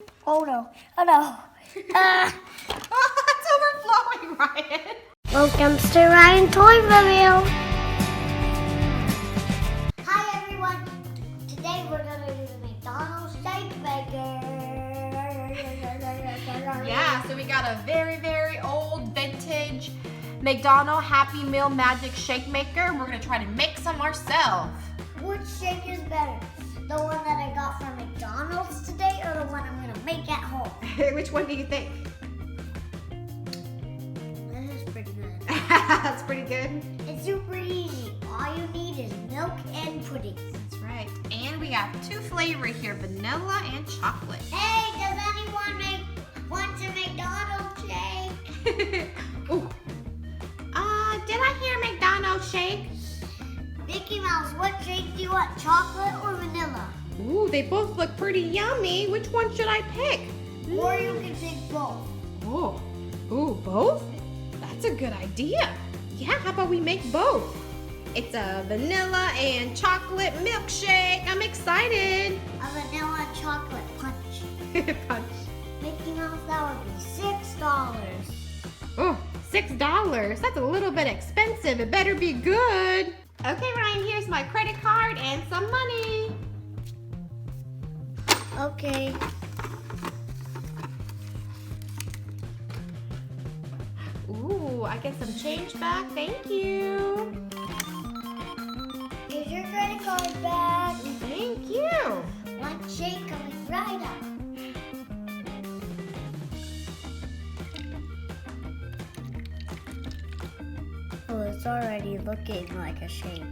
Oh no. Oh no. It's overflowing, Ryan. Welcome to Ryan ToysReview. Hi everyone. Today we're gonna do the McDonald's shake maker. Yeah, so we got a very, very old vintage McDonald's Happy Meal Magic Shake Maker, and we're gonna try to make some ourselves. Which shake is better? The one that I got from McDonald's today or the one I'm gonna make at home? Which one do you think? This is pretty good. That's pretty good. It's super easy. All you need is milk and pudding. That's right. And we have two flavors here, vanilla and chocolate. Hey, does anyone want a McDonald's shake? Ooh. Did I hear McDonald's shake? Mickey Mouse, what shake do you want, chocolate or vanilla? Ooh, they both look pretty yummy. Which one should I pick? Or you can take both. Oh, ooh, both? That's a good idea. Yeah, how about we make both? It's a vanilla and chocolate milkshake. I'm excited. A vanilla chocolate punch. Punch. Mickey Mouse, that would be $6. Oh, $6. That's a little bit expensive. It better be good. Okay, Ryan, here's my credit card and some money. Okay. Ooh, I get some change back. Thank you. Here's your credit card back. Thank you. One shake coming right up. Oh, it's already looking like a shake.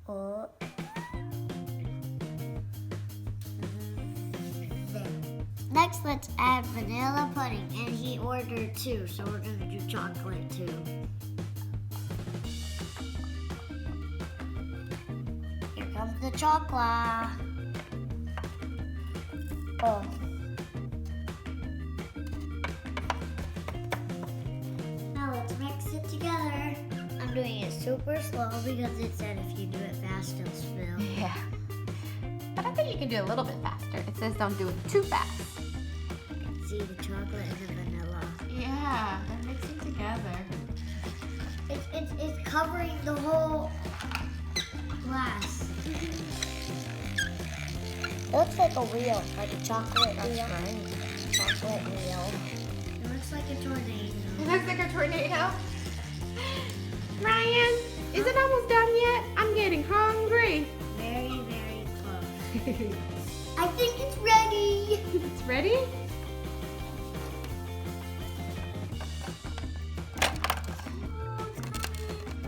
Oh. There. Next, let's add vanilla pudding. And he ordered two, so we're gonna do chocolate too. Here comes the chocolate. Oh. Now let's mix it together. I'm doing it super slow because it said if you do it fast, it'll spill. Yeah. But I think you can do it a little bit faster. It says don't do it too fast. You can see the chocolate and the vanilla. Yeah, they're mixing together. It's covering the whole glass. It looks like a wheel, like a chocolate wheel. Right. Chocolate wheel. It looks like a tornado. It looks like a tornado. Ryan, is it almost done yet? I'm getting hungry. Very, very close. I think it's ready. It's ready?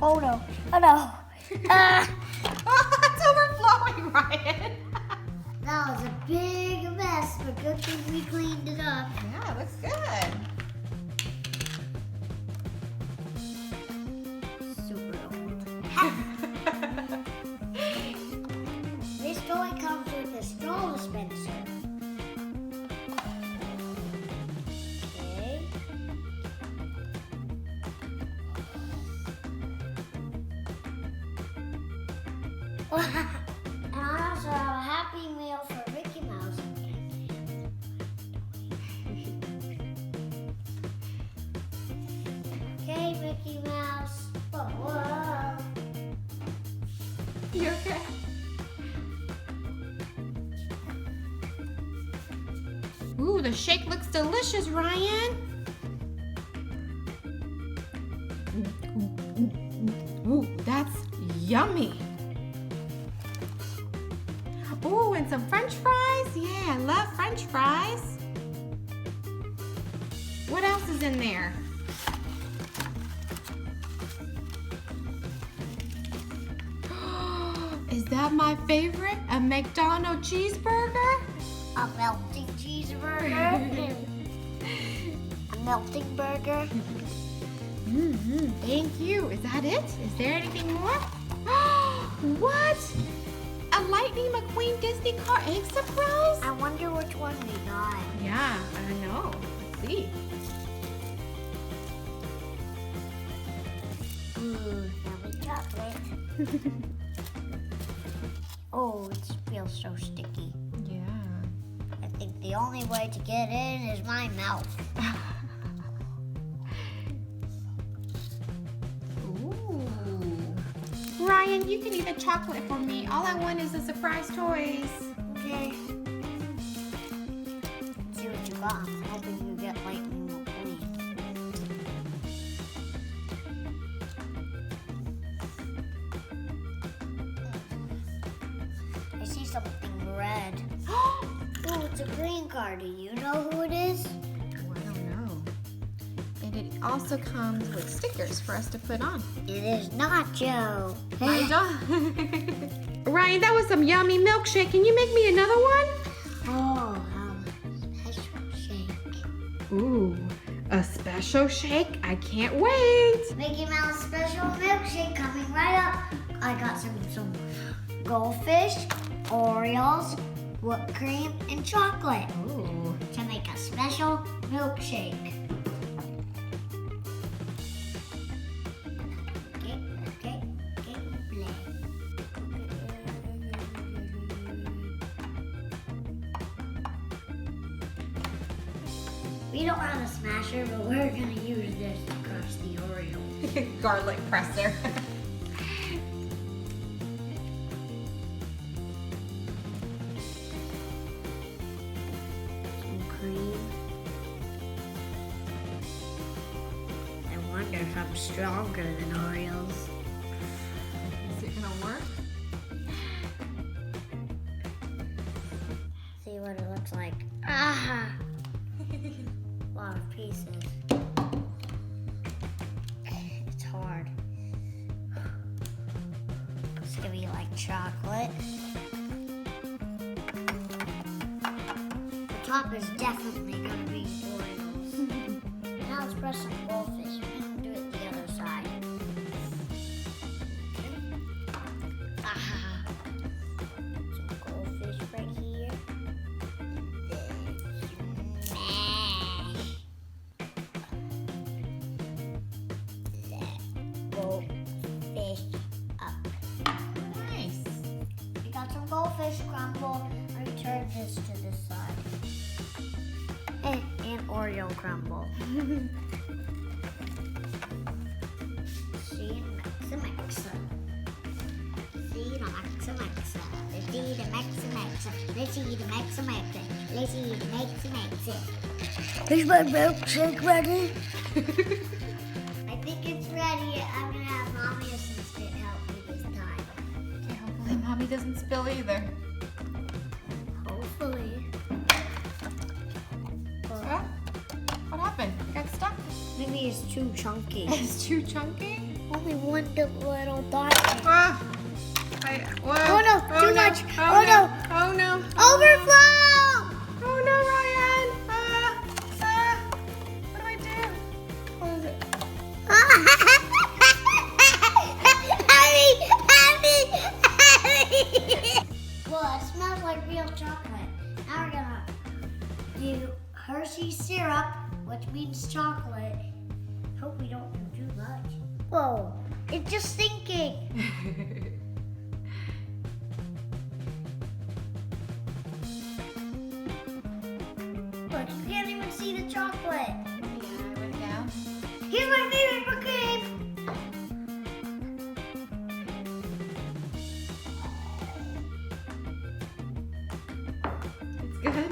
Oh no. Oh no. It's overflowing, Ryan. That was a big mess, but good thing we cleaned it up. Yeah, it looks good. Super old. This toy comes with a straw dispenser. Okay. And I also have a Happy Meal for Mickey Mouse. Okay, Mickey Mouse. Whoa. You okay? Ooh, the shake looks delicious, Ryan. Ooh, that's yummy. Ooh, and some French fries. Yeah, I love French fries. What else is in there? Is that my favorite? A McDonald's cheeseburger? A melting cheeseburger. A melting burger. Thank you. Is that it? Is there anything more? What? A Lightning McQueen Disney car egg surprise? I wonder which one we got. Yeah, I know. Let's see. Ooh, yummy chocolate. Oh, it's feels so sticky. Yeah. I think the only way to get in is my mouth. Ooh. Ryan, you can eat the chocolate for me. All I want is the surprise toys. Okay. Let's see what you got. I'm hoping you get lightning McQueen. I see something red. Oh, it's a green car. Do you know who it is? Oh, I don't know. And it also comes with stickers for us to put on. It is not Joe. I don't. Ryan, that was some yummy milkshake. Can you make me another one? Oh, special shake. Ooh, a special shake? I can't wait. Mickey Mouse special milkshake coming right up. I got some goldfish, Oreos, whipped cream, and chocolate Ooh. to make a special milkshake. Okay, play. We don't have a smasher, but we're gonna use this to crush the Oreo. Garlic presser. Cream. I wonder if I'm stronger than Oreos. Is it gonna work? See what it looks like. Ah! A lot of pieces. It's hard. It's gonna be like chocolate. The top is definitely gonna be Oreos. Now let's press some goldfish. We're gonna do it the other side. Okay. Ah! Some goldfish right here. Smash! Goldfish up. Nice. We got some goldfish crumble. Let me turn this to this side. And Oreo crumble. See, Maxa. See, the Maxa. Let's see the Maxa. Let's see the Maxa. Let's see the Maxa. Is my milkshake ready? I think it's ready. I'm gonna have Mommy assistant help me this time. Okay, hopefully Mommy doesn't spill either. Hopefully. Huh? What happened? You got stuck? Maybe it's too chunky. It's too chunky? Only one little dot. Ah! Oh no, too much. Oh no. Oh no. Overflow! Oh no, Ryan! What do I do? What is it? Happy! Well, it smells like real chocolate. Now we're gonna do Hershey syrup, which means chocolate. Hope we don't do too much. Whoa, it's just sinking. Look, you can't even see the chocolate. Yeah, I went down. Here's my favorite cookie. It's good.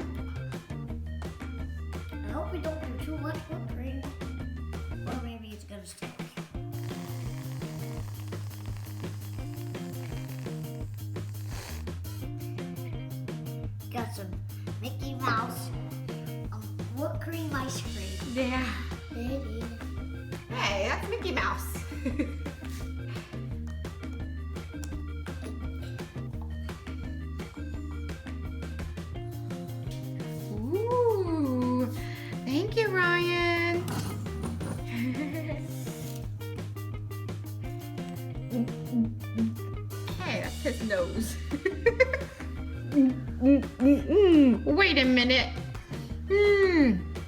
I hope we don't do too much whipped cream. Or maybe it's gonna stick. Got some Mickey Mouse whipped cream ice cream. Yeah. Hey, that's Mickey Mouse. Ooh, thank you, Ryan. Hey, that's his nose. Wait a minute.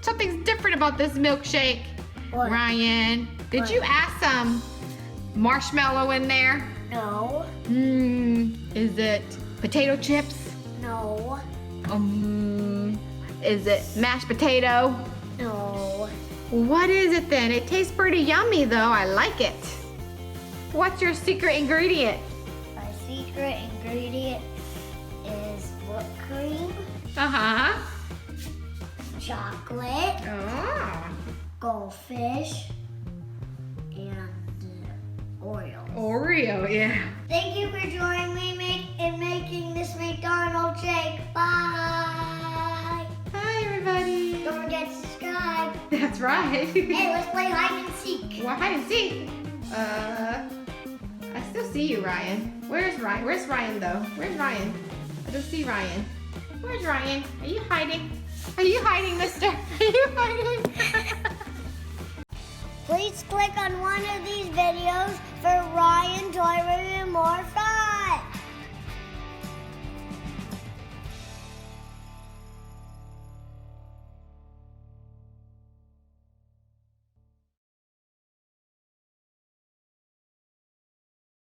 Something's different about this milkshake. What? Ryan, did What? you add some marshmallow in there? No. Is it potato chips? No. Is it mashed potato? No. What is it then? It tastes pretty yummy though. I like it. What's your secret ingredient? My secret ingredient is whipped cream, Uh-huh. chocolate, Oh. goldfish, and Oreo. Oreo, yeah. Thank you for joining me in making this McDonald's shake. Bye. Hi, everybody. Don't forget to subscribe. That's right. Hey, let's play hide and seek. Well, hide and seek. I still see you, Ryan. Where's Ryan? Where's Ryan, though? Where's Ryan? I don't see Ryan. Where's Ryan? Are you hiding? Are you hiding, mister? Are you hiding? Please click on one of these videos for Ryan ToysReview more fun.